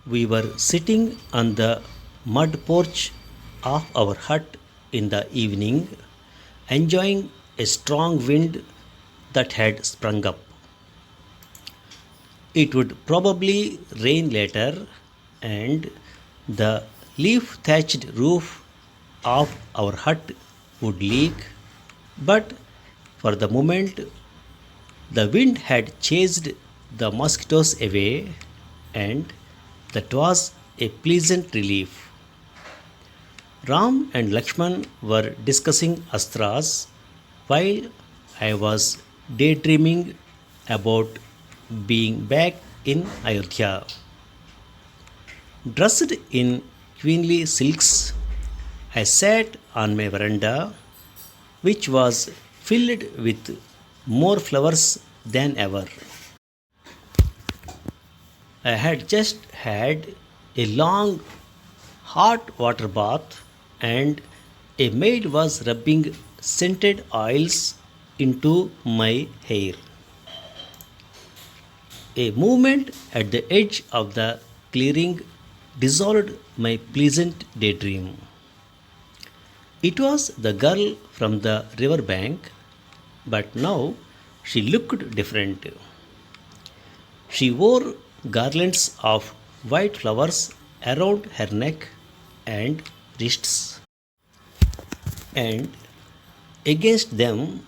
We were sitting on the mud porch of our hut in the evening, enjoying a strong wind that had sprung up. It would probably rain later, and the leaf thatched roof of our hut would leak, but for the moment the wind had chased the mosquitoes away, and that was a pleasant relief. Ram and Lakshman were discussing astras while I was daydreaming about being back in Ayodhya. Dressed in queenly silks, I sat on my veranda, which was filled with more flowers than ever. I had just had a long hot water bath, and a maid was rubbing scented oils into my hair. A movement at the edge of the clearing dissolved my pleasant daydream. It was the girl from the river bank, but now she looked different. She wore garlands of white flowers around her neck and wrists, and against them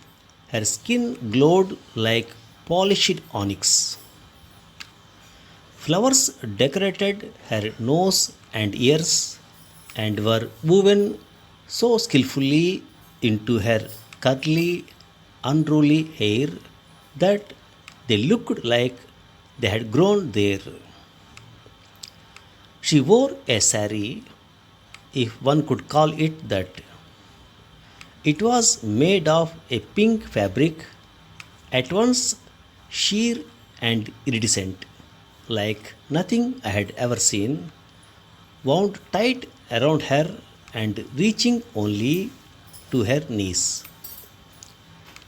her skin glowed like polished onyx. Flowers decorated her nose and ears and were woven so skillfully into her curly, unruly hair that they looked like they had grown there. She wore a sari, if one could call it that. It was made of a pink fabric, at once sheer and iridescent, like nothing I had ever seen, wound tight around her and reaching only to her knees.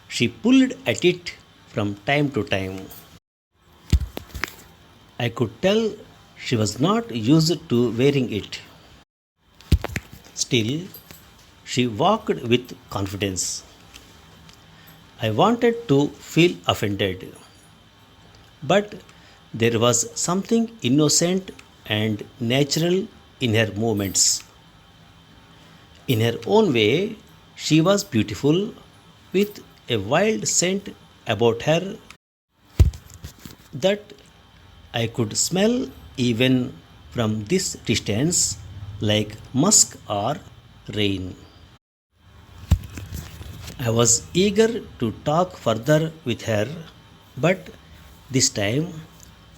She pulled at it from time to time. I could tell she was not used to wearing it. Still, she walked with confidence. I wanted to feel offended, but there was something innocent and natural in her movements. In her own way, she was beautiful, with a wild scent about her that I could smell even from this distance, like musk or rain. I was eager to talk further with her, but this time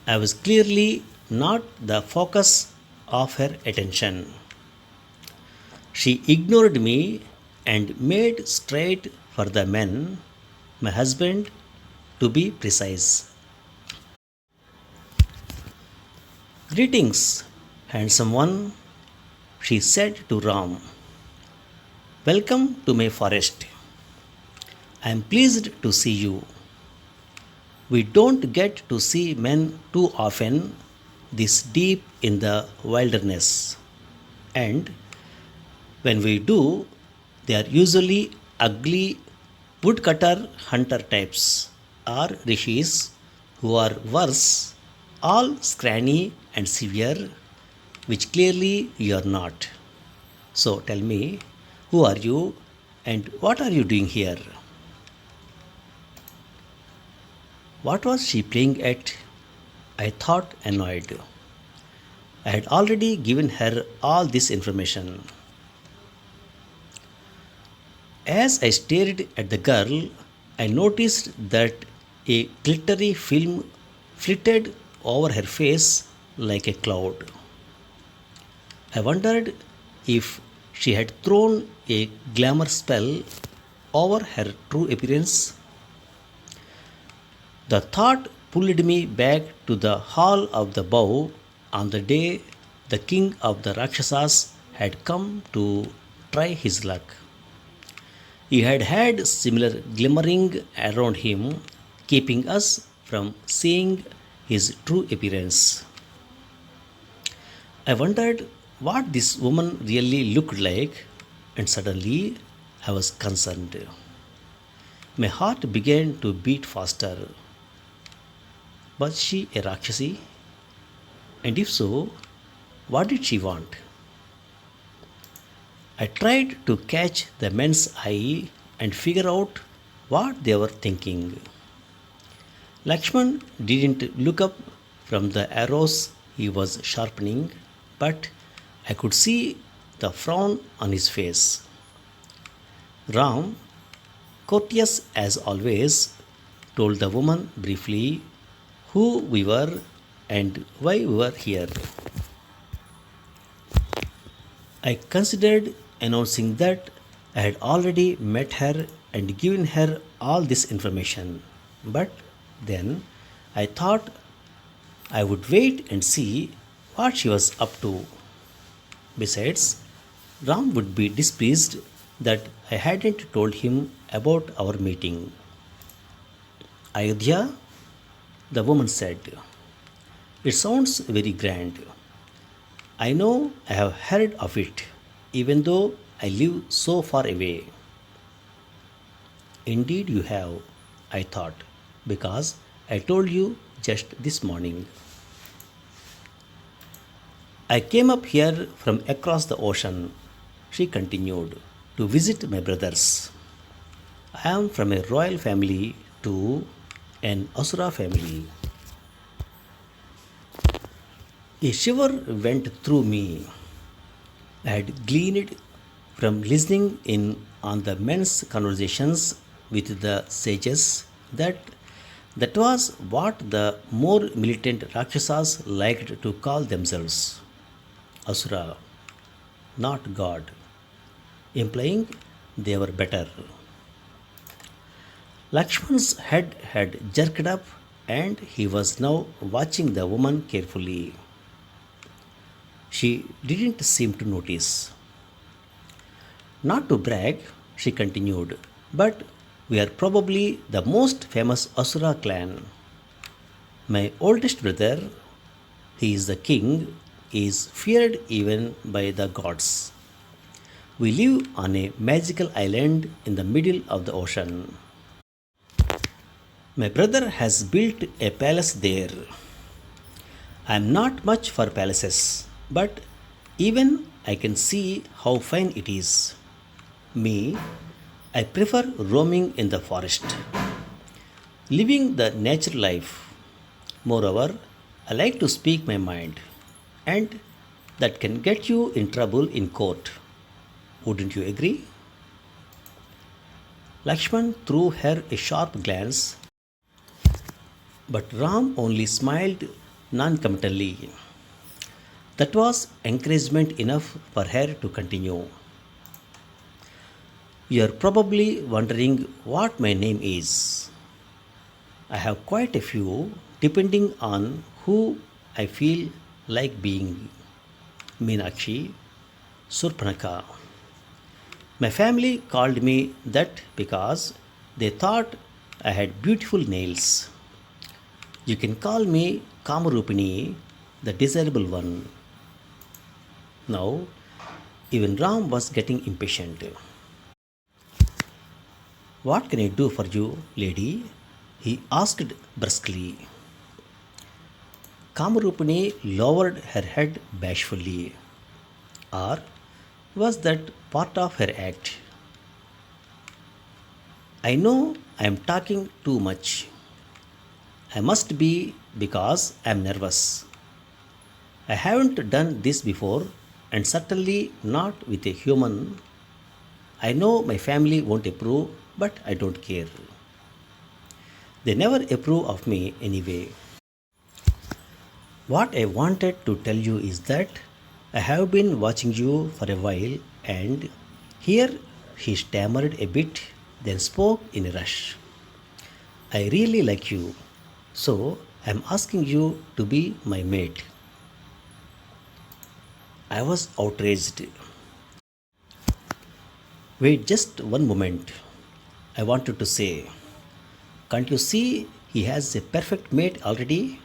I was clearly not the focus of her attention. She ignored me and made straight for the men, my husband to be precise. Greetings, handsome one, she said to Ram. Welcome to my forest. I am pleased to see you. We don't get to see men too often this deep in the wilderness, and when we do, they are usually ugly woodcutter hunter types or rishis who are worse, all scrawny and severe, which clearly you are not. So tell me, who are you and what are you doing here? What was she playing at? I thought, annoyed. I had already given her all this information. As I stared at the girl, I noticed that a glittery film flitted over her face like a cloud. I wondered if she had thrown a glamour spell over her true appearance. The thought pulled me back to the hall of the bow on the day the king of the Rakshasas had come to try his luck. He had had similar glimmering around him, keeping us from seeing his true appearance. I wondered what this woman really looked like, and suddenly I was concerned. My heart began to beat faster. Was she a Rakshasi? And if so, what did she want? I tried to catch the men's eye and figure out what they were thinking. Lakshman didn't look up from the arrows he was sharpening, but I could see the frown on his face. Ram, courteous as always, told the woman briefly who we were and why we were here. I considered announcing that I had already met her and given her all this information, but then I thought I would wait and see what she was up to. Besides, Ram would be displeased that I hadn't told him about our meeting. Ayodhya, the woman said, it sounds very grand. I know I have heard of it, even though I live so far away. Indeed, you have, I thought, because I told you just this morning. I came up here from across the ocean, she continued, to visit my brothers. I am from a royal family to an Asura family. A shiver went through me. I had gleaned from listening in on the men's conversations with the sages that that was what the more militant Rakshasas liked to call themselves Asura, not God, implying they were better. Lakshman's head had jerked up and he was now watching the woman carefully. She didn't seem to notice. Not to brag, she continued, but we are probably the most famous Asura clan. My oldest brother, he is the king, is feared even by the gods. We live on a magical island in the middle of the ocean. My brother has built a palace there. I am not much for palaces, but even I can see how fine it is. Me, I prefer roaming in the forest, living the natural life. Moreover, I like to speak my mind, and that can get you in trouble in court. Wouldn't you agree? Lakshman threw her a sharp glance, but Ram only smiled non committally. That was encouragement enough for her to continue. You are probably wondering what my name is. I have quite a few, depending on who I feel like being. Meenakshi, Surpanaka. My family called me that because they thought I had beautiful nails. You can call me Kamarupini, the desirable one. Now, even Ram was getting impatient. What can I do for you, lady? He asked brusquely. Kamarupini lowered her head bashfully. Or was that part of her act? I know I am talking too much. I must be because I am nervous. I haven't done this before and certainly not with a human. I know my family won't approve, but I don't care. They never approve of me anyway. What I wanted to tell you is that I have been watching you for a while and here he stammered a bit, then spoke in a rush. I really like you, so I am asking you to be my mate. I was outraged. Wait just one moment. I wanted to say, can't you see he has a perfect mate already?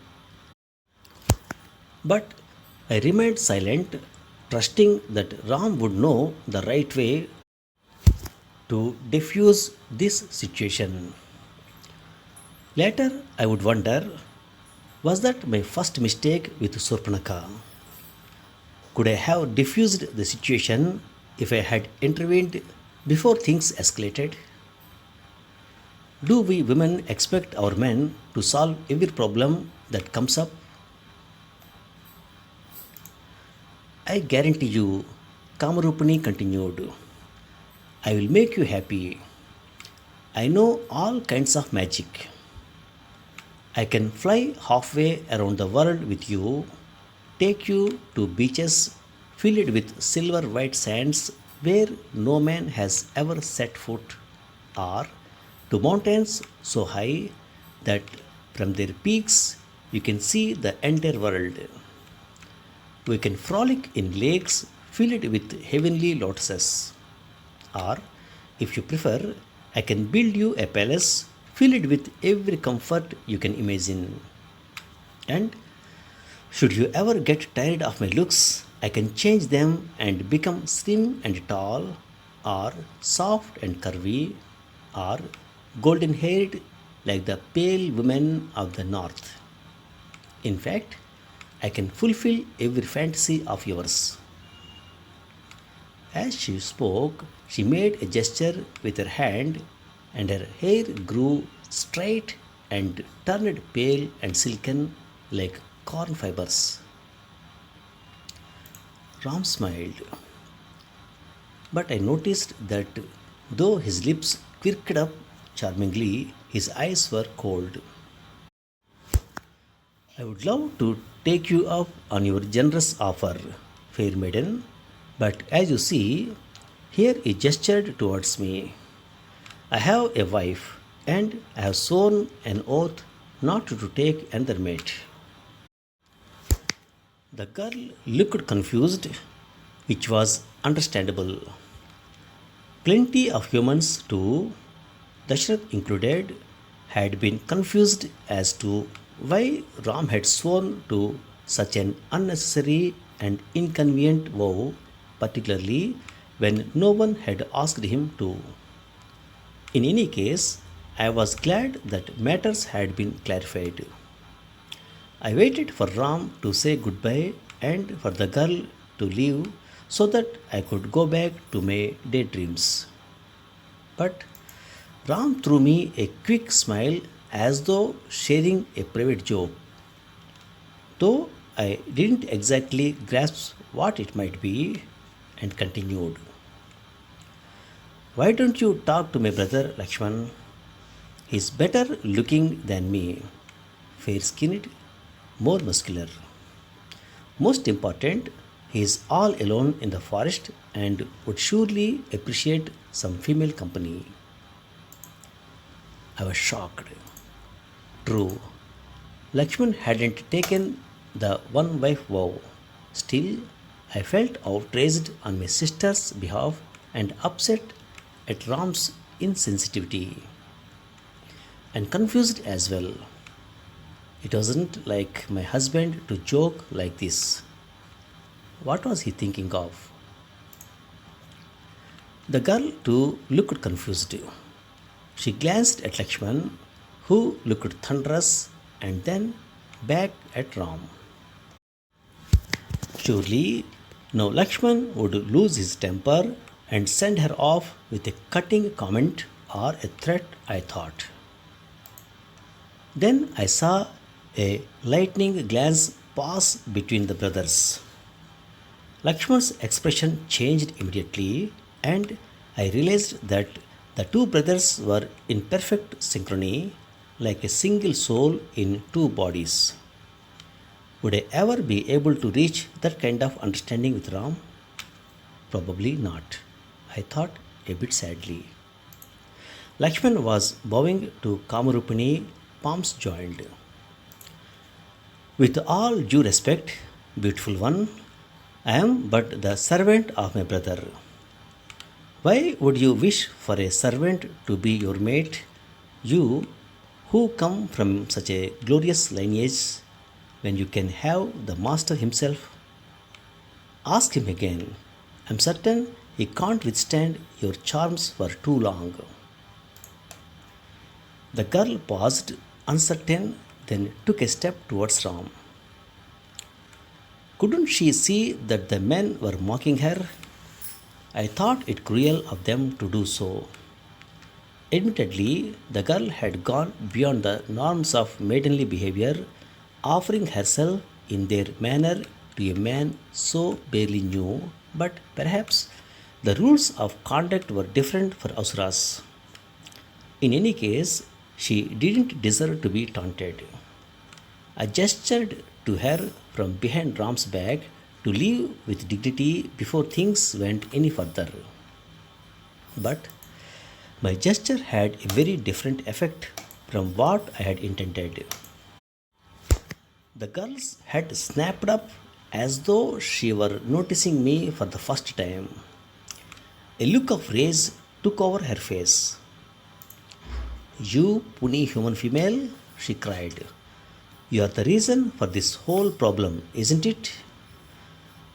But I remained silent, trusting that Ram would know the right way to diffuse this situation. Later, I would wonder, was that my first mistake with Surpanaka? Could I have diffused the situation if I had intervened before things escalated? Do we women expect our men to solve every problem that comes up? I guarantee you, Kamarupani continued, I will make you happy. I know all kinds of magic. I can fly halfway around the world with you, take you to beaches filled with silver white sands where no man has ever set foot, or to mountains so high that from their peaks you can see the entire world. We can frolic in lakes filled with heavenly lotuses. Or, if you prefer, I can build you a palace filled with every comfort you can imagine. And should you ever get tired of my looks, I can change them and become slim and tall, or soft and curvy, or golden haired like the pale women of the north. In fact, I can fulfill every fantasy of yours. As she spoke, she made a gesture with her hand, and her hair grew straight and turned pale and silken like corn fibers. Ram smiled, but I noticed that though his lips quirked up charmingly, his eyes were cold. I would love to take you up on your generous offer, fair maiden, but as you see, here he gestured towards me. I have a wife, and I have sworn an oath not to take another mate. The girl looked confused, which was understandable. Plenty of humans, too, Dashrath included, had been confused as to why Ram had sworn to such an unnecessary and inconvenient vow, particularly when no one had asked him to. In any case, I was glad that matters had been clarified. I waited for Ram to say goodbye and for the girl to leave so that I could go back to my daydreams. But Ram threw me a quick smile as though sharing a private joke, though I didn't exactly grasp what it might be, and continued. Why don't you talk to my brother Lakshman? He's better looking than me, fair skinned, more muscular. Most important, he is all alone in the forest and would surely appreciate some female company. I was shocked. True, Lakshman hadn't taken the one wife vow. Still, I felt outraged on my sister's behalf and upset at Ram's insensitivity and confused as well. It wasn't like my husband to joke like this. What was he thinking of? The girl too looked confused. She glanced at Lakshman, who looked thunderous, and then back at Ram. Surely, now Lakshman would lose his temper and send her off with a cutting comment or a threat, I thought. Then I saw a lightning glance pass between the brothers. Lakshman's expression changed immediately, and I realized that the two brothers were in perfect synchrony, like a single soul in two bodies. Would I ever be able to reach that kind of understanding with Ram? Probably not, I thought a bit sadly. Lakshman was bowing to Kamarupini, palms joined. With all due respect, beautiful one, I am but the servant of my brother. Why would you wish for a servant to be your mate, you who come from such a glorious lineage, when you can have the master himself? Ask him again. I'm certain he can't withstand your charms for too long. The girl paused, uncertain, then took a step towards Ram. Couldn't she see that the men were mocking her? I thought it cruel of them to do so. Admittedly, the girl had gone beyond the norms of maidenly behavior, offering herself in their manner to a man so barely new, but perhaps the rules of conduct were different for Asuras. In any case, she didn't deserve to be taunted. I gestured to her from behind Ram's back to leave with dignity before things went any further. But my gesture had a very different effect from what I had intended. The girl's head snapped up as though she were noticing me for the first time. A look of rage took over her face. You puny human female, she cried. You are the reason for this whole problem, isn't it?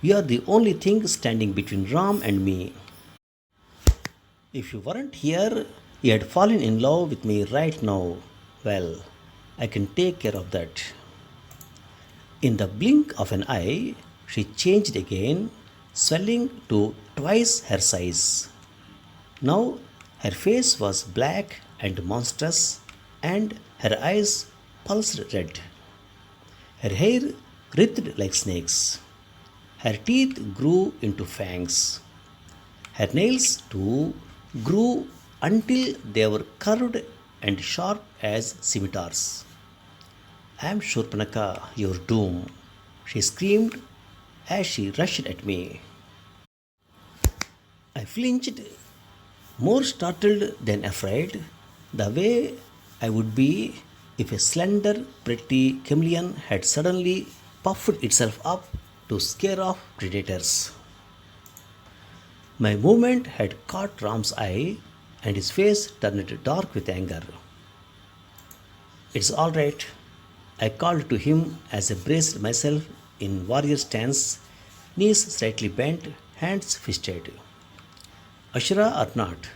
You are the only thing standing between Ram and me. If you weren't here, you had fallen in love with me right now. Well, I can take care of that. In the blink of an eye, she changed again, swelling to twice her size. Now her face was black and monstrous, and her eyes pulsed red. Her hair writhed like snakes. Her teeth grew into fangs. Her nails, too, grew until they were curved and sharp as scimitars. I am Shurpanaka, your doom, she screamed as she rushed at me. I flinched, more startled than afraid, the way I would be if a slender, pretty chameleon had suddenly puffed itself up to scare off predators. My movement had caught Ram's eye, and his face turned dark with anger. It's all right, I called to him as I braced myself in warrior stance, knees slightly bent, hands fisted. Ashura or not,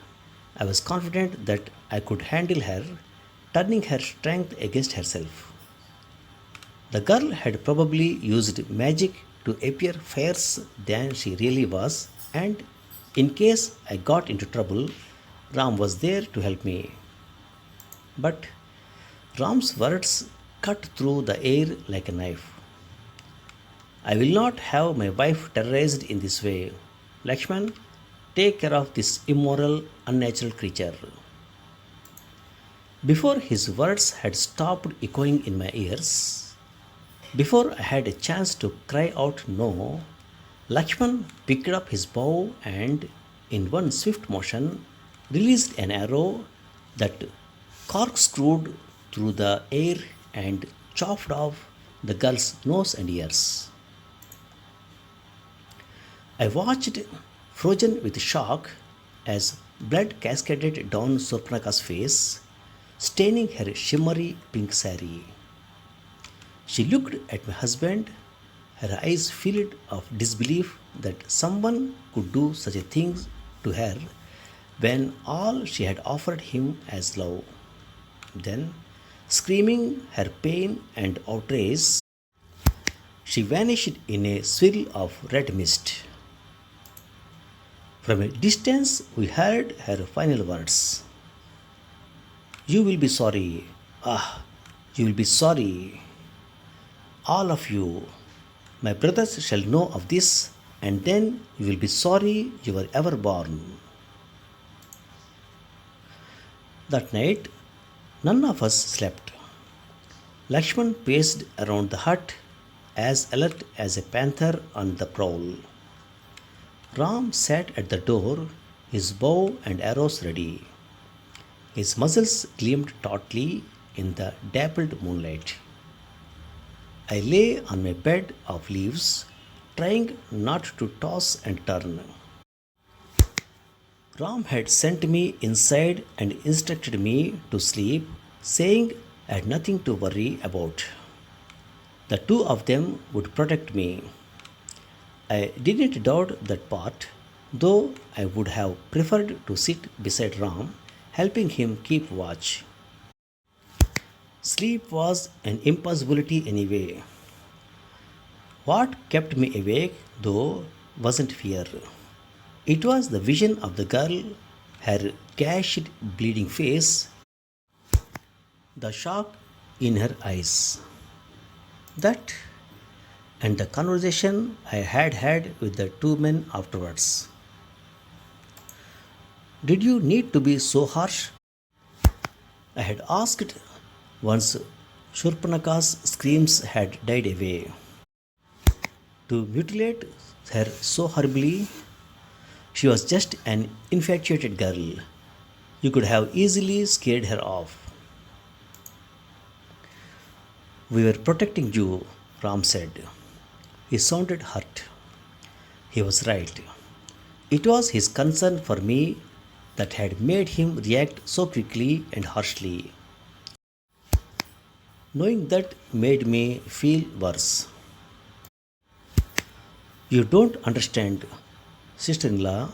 I was confident that I could handle her, turning her strength against herself. The girl had probably used magic to appear fierce than she really was, and in case I got into trouble, Ram was there to help me. But Ram's words cut through the air like a knife. I will not have my wife terrorized in this way. Lakshman, take care of this immoral, unnatural creature. Before his words had stopped echoing in my ears, before I had a chance to cry out no, Lakshman picked up his bow and, in one swift motion, released an arrow that corkscrewed through the air and chopped off the girl's nose and ears. I watched, frozen with shock, as blood cascaded down Surpanaka's face, staining her shimmery pink saree. She looked at my husband, her eyes filled of disbelief that someone could do such a thing to her when all she had offered him as love. Then, screaming her pain and outrage, she vanished in a swirl of red mist. From a distance, we heard her final words. You will be sorry. Ah, you will be sorry. All of you. My brothers shall know of this, and then you will be sorry you were ever born. That night, none of us slept. Lakshman paced around the hut, as alert as a panther on the prowl. Ram sat at the door, his bow and arrows ready. His muscles gleamed tautly in the dappled moonlight. I lay on my bed of leaves, trying not to toss and turn. Ram had sent me inside and instructed me to sleep, saying I had nothing to worry about. The two of them would protect me. I didn't doubt that part, though I would have preferred to sit beside Ram, helping him keep watch. Sleep was an impossibility anyway. What kept me awake, though, wasn't fear. It was the vision of the girl, her gashed, bleeding face, the shock in her eyes. That and the conversation I had had with the two men afterwards. Did you need to be so harsh? I had asked once Shurpanaka's screams had died away. To mutilate her so horribly, she was just an infatuated girl. You could have easily scared her off. We were protecting you, Ram said. He sounded hurt. He was right. It was his concern for me that had made him react so quickly and harshly. Knowing that made me feel worse. You don't understand, sister in law,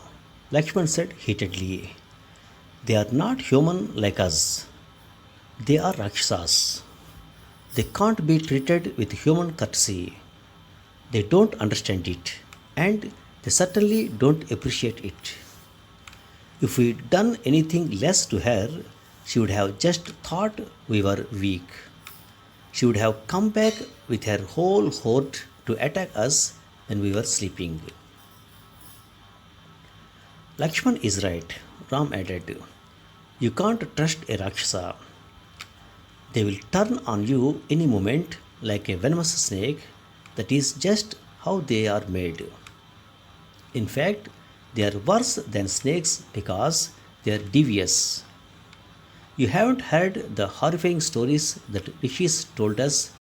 Lakshman said heatedly. They are not human like us. They are Rakshasas. They can't be treated with human courtesy. They don't understand it, and they certainly don't appreciate it. If we'd done anything less to her, she would have just thought we were weak. She would have come back with her whole horde to attack us when we were sleeping. Lakshman is right, Ram added. You can't trust a Rakshasa. They will turn on you any moment like a venomous snake. That is just how they are made. In fact, they are worse than snakes because they are devious. You haven't heard the horrifying stories that rishis told us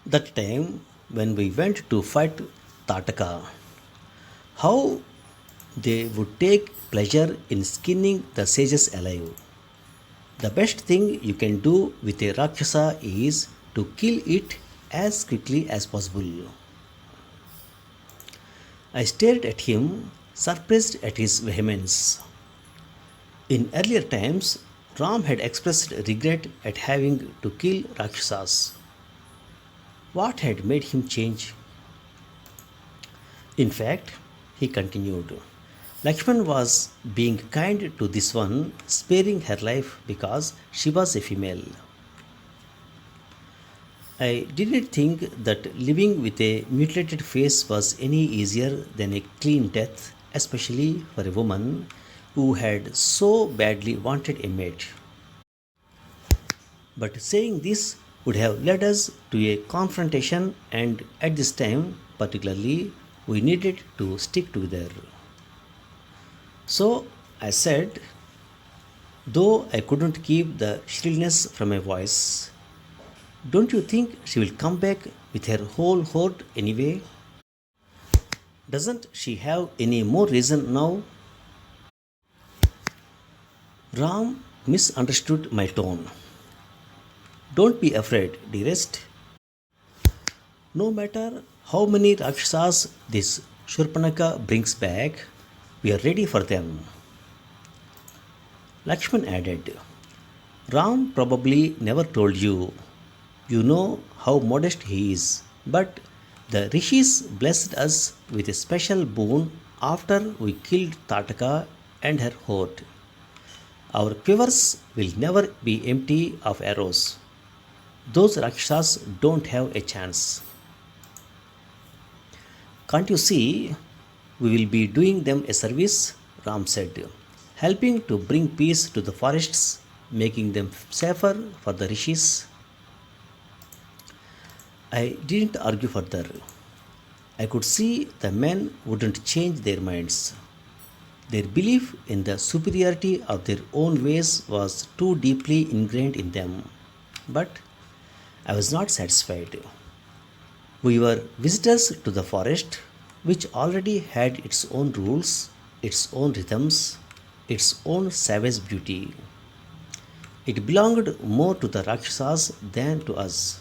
that time when we went to fight Tataka. How they would take pleasure in skinning the sages alive. The best thing you can do with a Rakshasa is to kill it as quickly as possible. I stared at him, surprised at his vehemence. In earlier times, Ram had expressed regret at having to kill Rakshasas. What had made him change? In fact, he continued, Lakshman was being kind to this one, sparing her life because she was a female. I didn't think that living with a mutilated face was any easier than a clean death, especially for a woman who had so badly wanted a mate. But saying this would have led us to a confrontation, and at this time, particularly, we needed to stick together. So I said, though I couldn't keep the shrillness from my voice, don't you think she will come back with her whole horde anyway? Doesn't she have any more reason now? Ram misunderstood my tone. Don't be afraid, dearest. No matter how many Rakshasas this Shurpanaka brings back, we are ready for them. Lakshman added, Ram probably never told you. You know how modest he is, but the rishis blessed us with a special boon after we killed Tataka and her horde. Our quivers will never be empty of arrows. Those Rakshasas don't have a chance. Can't you see? We will be doing them a service, Ram said, helping to bring peace to the forests, making them safer for the rishis. I didn't argue further. I could see the men wouldn't change their minds. Their belief in the superiority of their own ways was too deeply ingrained in them. But I was not satisfied. We were visitors to the forest, which already had its own rules, its own rhythms, its own savage beauty. It belonged more to the Rakshasas than to us.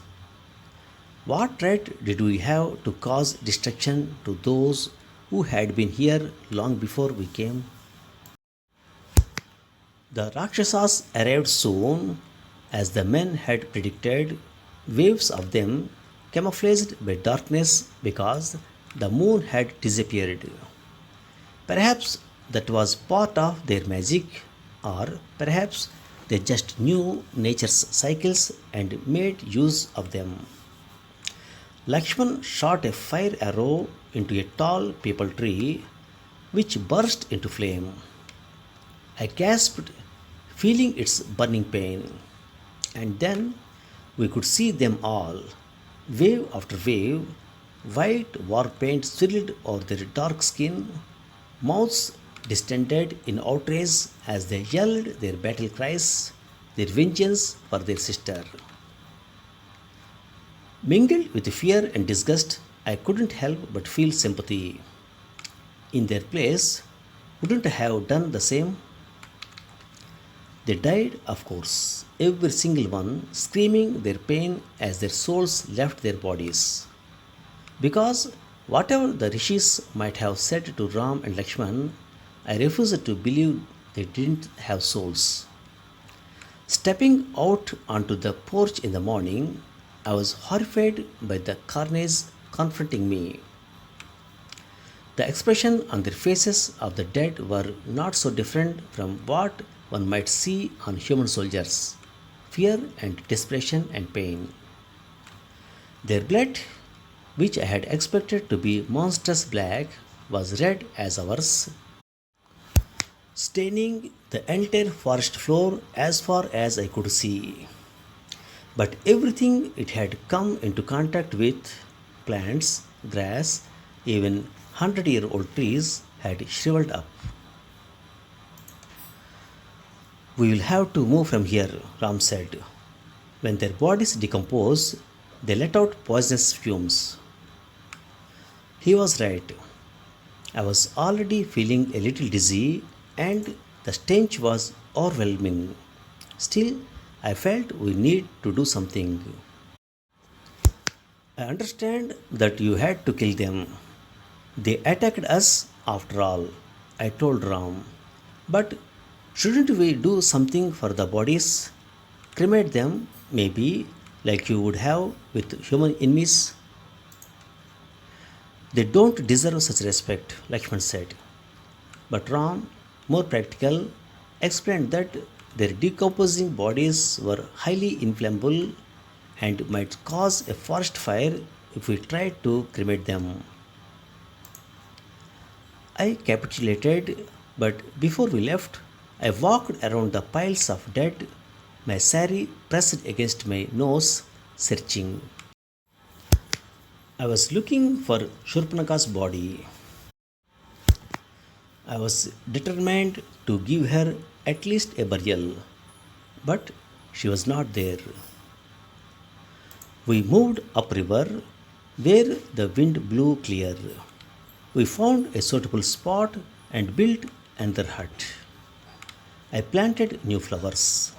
What right did we have to cause destruction to those who had been here long before we came? The Rakshasas arrived soon, as the men had predicted, waves of them camouflaged by darkness because the moon had disappeared. Perhaps that was part of their magic, or perhaps they just knew nature's cycles and made use of them. Lakshman shot a fire arrow into a tall peepal tree, which burst into flame. I gasped, feeling its burning pain. And then we could see them all, wave after wave, white war paint swirled over their dark skin, mouths distended in outrage as they yelled their battle cries, their vengeance for their sister. Mingled with fear and disgust, I couldn't help but feel sympathy. In their place, wouldn't I have done the same? They died, of course, every single one, screaming their pain as their souls left their bodies. Because whatever the rishis might have said to Ram and Lakshman, I refused to believe they didn't have souls. Stepping out onto the porch in the morning, I was horrified by the carnage confronting me. The expression on their faces of the dead were not so different from what one might see on human soldiers: fear and desperation and pain. Their blood, which I had expected to be monstrous black, was red as ours, staining the entire forest floor as far as I could see. But everything it had come into contact with, plants, grass, even 100-year-old trees, had shriveled up. We will have to move from here, Ram said. When their bodies decompose, they let out poisonous fumes. He was right. I was already feeling a little dizzy, and the stench was overwhelming. Still, I felt we need to do something. I understand that you had to kill them. They attacked us after all, I told Ram. But shouldn't we do something for the bodies? Cremate them, maybe, like you would have with human enemies? They don't deserve such respect, Lakshman said. But Ram, more practical, explained that their decomposing bodies were highly inflammable and might cause a forest fire if we tried to cremate them. I capitulated, but before we left, I walked around the piles of dead, my sari pressed against my nose, searching. I was looking for Shurpanaka's body. I was determined to give her at least a burial, but she was not there. We moved upriver where the wind blew clear. We found a suitable spot and built another hut. I planted new flowers.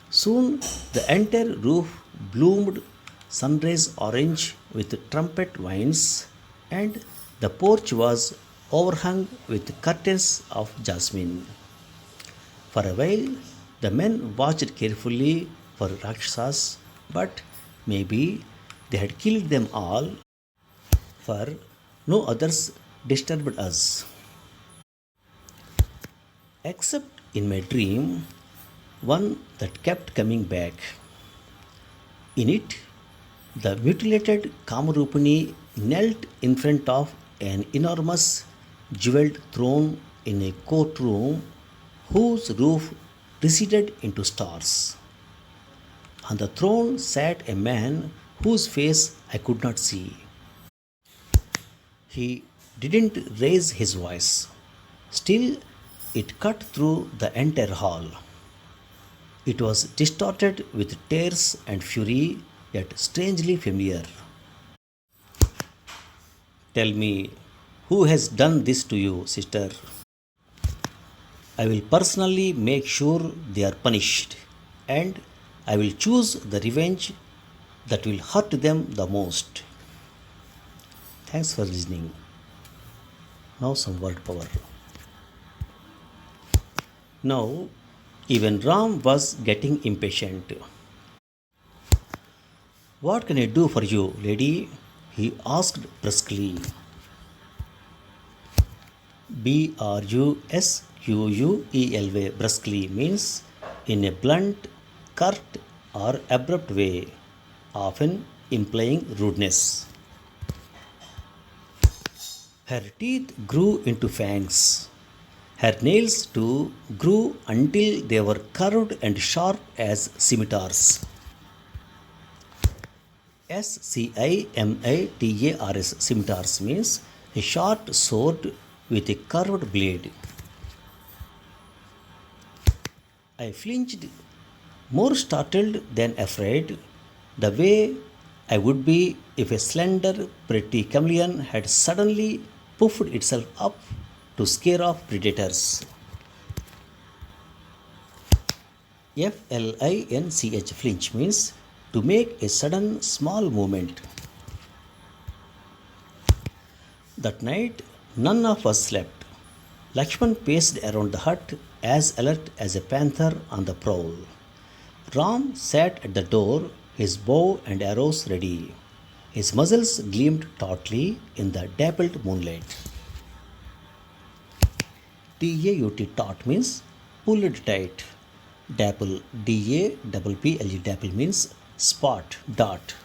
Soon the entire roof bloomed sunrise orange with trumpet vines, and the porch was overhung with curtains of jasmine. For a while, the men watched carefully for Rakshasas, but maybe they had killed them all, for no others disturbed us. Except in my dream, one that kept coming back. In it, the mutilated Kamarupini knelt in front of an enormous jeweled throne in a courtroom whose roof receded into stars. On the throne sat a man whose face I could not see. He didn't raise his voice. Still, it cut through the entire hall. It was distorted with tears and fury, yet strangely familiar. Tell me, who has done this to you, sister? I will personally make sure they are punished, and I will choose the revenge that will hurt them the most. Thanks for listening. Now, some word power. Now, even Ram was getting impatient. What can I do for you, lady? He asked brusquely. Brusquely, brusquely means in a blunt, curt, or abrupt way, often implying rudeness. Her teeth grew into fangs. Her nails too grew until they were curved and sharp as scimitars. Scimitars, scimitars means a short sword with a curved blade. I flinched, more startled than afraid, the way I would be if a slender, pretty chameleon had suddenly puffed itself up to scare off predators. Flinch means to make a sudden small movement. That night, none of us slept. Lakshman paced around the hut as alert as a panther on the prowl. Ram sat at the door, his bow and arrows ready. His muzzles gleamed tautly in the dappled moonlight. TAUT taut means pulled tight. Dapple, DAPPLE, dapple means spot, dot.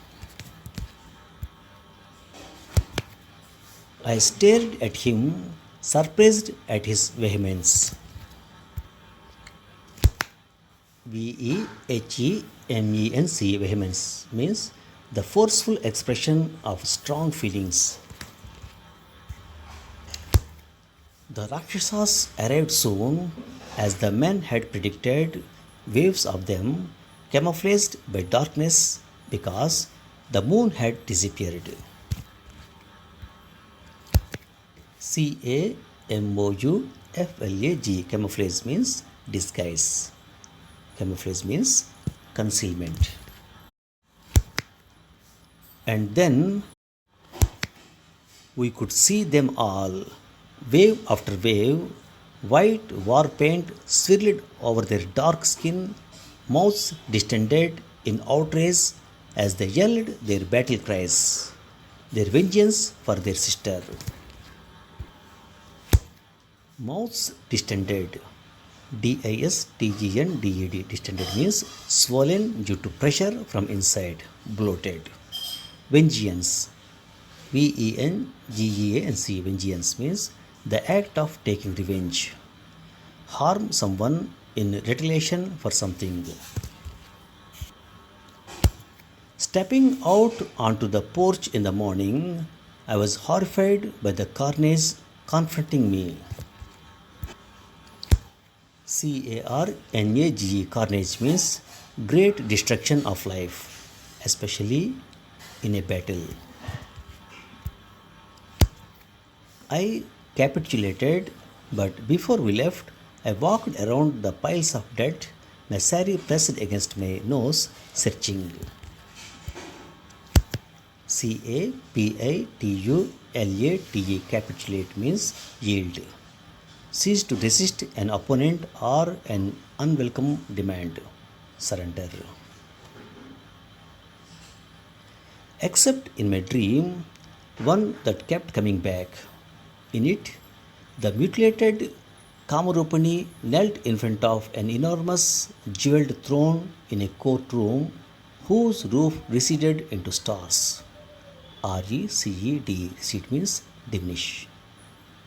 I stared at him, surprised at his vehemence. Vehemence means the forceful expression of strong feelings. The Rakshasas arrived soon, as the men had predicted, waves of them, camouflaged by darkness because the moon had disappeared. CAMOUFLAG, camouflage means disguise. Camouflage means concealment. And then we could see them all, wave after wave, white war paint swirled over their dark skin, mouths distended in outrage as they yelled their battle cries, their vengeance for their sister. Mouths distended. DISTGNDED. Distended means swollen due to pressure from inside, bloated. Vengeance. VENGEANC. Vengeance means the act of taking revenge. Harm someone in retaliation for something. Stepping out onto the porch in the morning, I was horrified by the carnage confronting me. CARNAGE, carnage means great destruction of life, especially in a battle. I capitulated, but before we left, I walked around the piles of dead, my sari pressed against my nose, searching. CAPITULATE, capitulate means yield. Cease to resist an opponent or an unwelcome demand. Surrender. Except in my dream, one that kept coming back. In it, the mutilated Kamarupani knelt in front of an enormous jeweled throne in a courtroom whose roof receded into stars. RECED. Recede means diminish.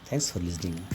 Thanks for listening.